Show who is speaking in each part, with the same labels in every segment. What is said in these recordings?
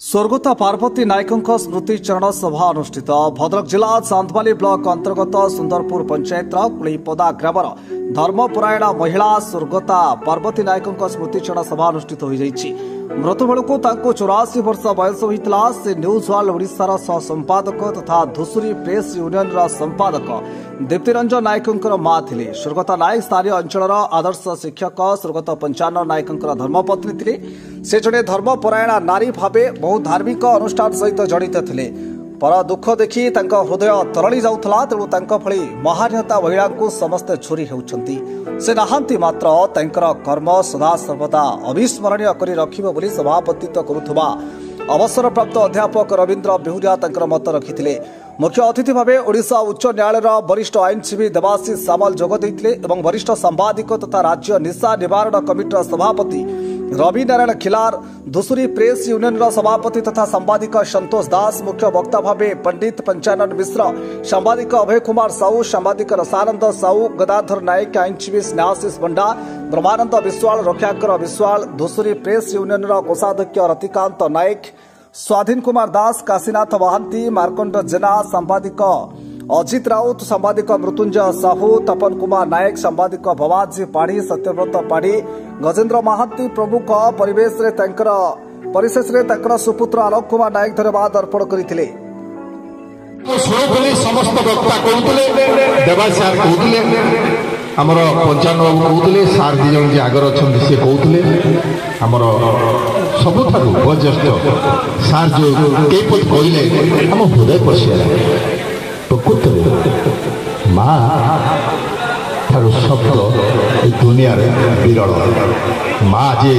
Speaker 1: स्वर्गत पार्वती नायकों स्मृति चरण सभा अनुष्ठित भद्रक जिला चांदबाली ब्लॉक अंतर्गत सुंदरपुर पंचायत कुलीपदा ग्रामर धर्मपरायण महिला स्वर्गता पार्वती नायकों स्मृति चरण सभा अनुष्ठित हो मृत बेलू 84 वर्ष बयस होता से न्यूज वर्ल्ड ओडिशार सह संपादक तथा धुसुरी प्रेस यूनियन संपादक दीप्तिरंजन नायकों मां थे। स्वर्गता नायक स्थानीय अंचल आदर्श शिक्षक स्वर्गत 55 नायकों धर्मपत्नी थे। से जड़े धर्मपरायण नारी भावे बहु धार्मिक अनुष्ठान सहित जड़ित थे। पर दुख देखि हृदय तरली जाउथला तेणु भली महान्यता महिला को समस्ते छुरी होउछंती। से नहांती मात्र तांकर कर्म सदा सर्वदा अविस्मरणीय करी रखिबो बोली सभापतित्व करुथबा अवसर प्राप्त अध्यापक रवींद्र बेहुरिया तांकर मत रखिथिले। मुख्य अतिथि भावे ओडिशा उच्च न्यायालय वरिष्ठ आईनजीवी देवाशीष सामल जोग देइथिले एवं वरिष्ठ सांबादिक तथा राज्य निशा निवारण कमिटीर सभापति रवि नारायण खिलार, धुसुरी प्रेस यूनियन सभापति तथा सांबादिक संतोष दास, मुख्य वक्ता भावे पंडित पंचानन मिश्र, सांबादिक अभय कुमार साहू, सांबादिक रसानंद साहू, गदाधर नायक, आईनजीवी स्नेहाशीष पंडा, ब्रह्मानंद विश्वाल, रक्षाकर विश्वाल, धुसुरी प्रेस यूनियन कोषाध्यक्ष रतिकांत नायक, स्वाधीन कुमार दास, काशीनाथ महांती, मार्कंड जेना, सांबादिक अजित राउत, सांबादिक मृत्युंजय साहू, तपन कुमार नायक, सांबादिक भवाजी पाढ़ी, सत्यव्रत पाढ़ी, गजेन्द्र महांती प्रमुख परिशेष सुपुत्र आलोक कुमार नायक धन्यवाद अर्पण करते।
Speaker 2: समस्त वक्ता कहते देवाशीष कहते आमर 55 बाबू कहते सार दी जन आगर अच्छा सी कहते आमर सबुठ वयोज्येष्ठ सार जो कई पद कहले आम हृदय पशिगला। प्रकृत माँ ठार शब्द दुनिया विरल माँ जे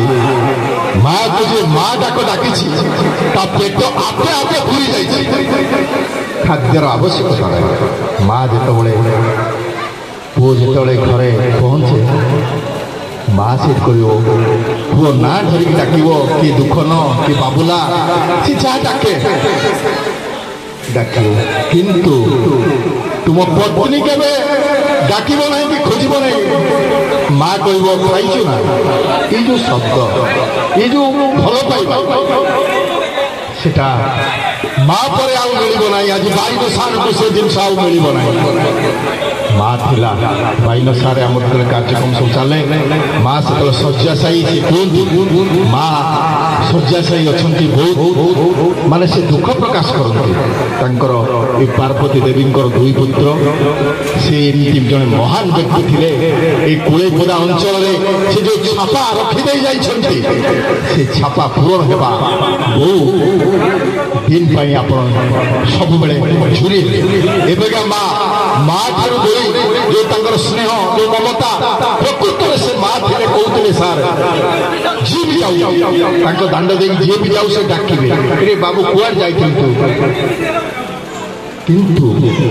Speaker 2: माँ को जे माँ डाक डाकी पेट आपे आपे भूली जाइए खाद्यर आवश्यकता नहीं। माँ जिते पुओ जिते घरे पहुँचे माँ से पुओ ना धरिकी डाक कि दुख न कि बाबुला सी जहाँ डाके डाक किंतु तुम पत्नी के डाक ना कि खोज ना माँ कह खाइचु ना ये जो शब्द ये जो भल पाइबा सेटा माँ पर आउ मिल ना आज बाइन सार को से जिन मिल ना माँ थिला बाइन सारे आम कार्यक्रम सब चले माँ से शଯ୍याशायी से कहते माँ शଯ୍याशायी अच्छा बहुत माने से दुख प्रकाश करते पार्वती देवी दुई पुत्र से जड़े महान व्यक्ति थे कुलेपदा अंचल से जो छापा रखिदे जाइछंती से छापा पूरण होगा बहुत दिन आप सब झुरी एवं माँ ठार जो स्नेह जो ममता प्रकृत से माँ थे कहते सार जी भी जाऊ दांड दे जी भी जाऊ से डाके बाबू कुआड़ जा किंतु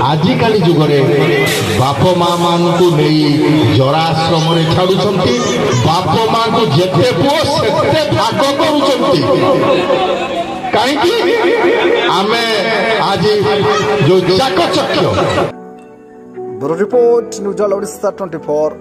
Speaker 2: आजिकाली जुगरे बाप माँ मान को नहीं जराश्रम छाड़ुंट बाप माँ को जेते पुओ सेते भाग कहीं आमे आज जो चाकचक्य।
Speaker 1: Bureau report news world Odisha 24।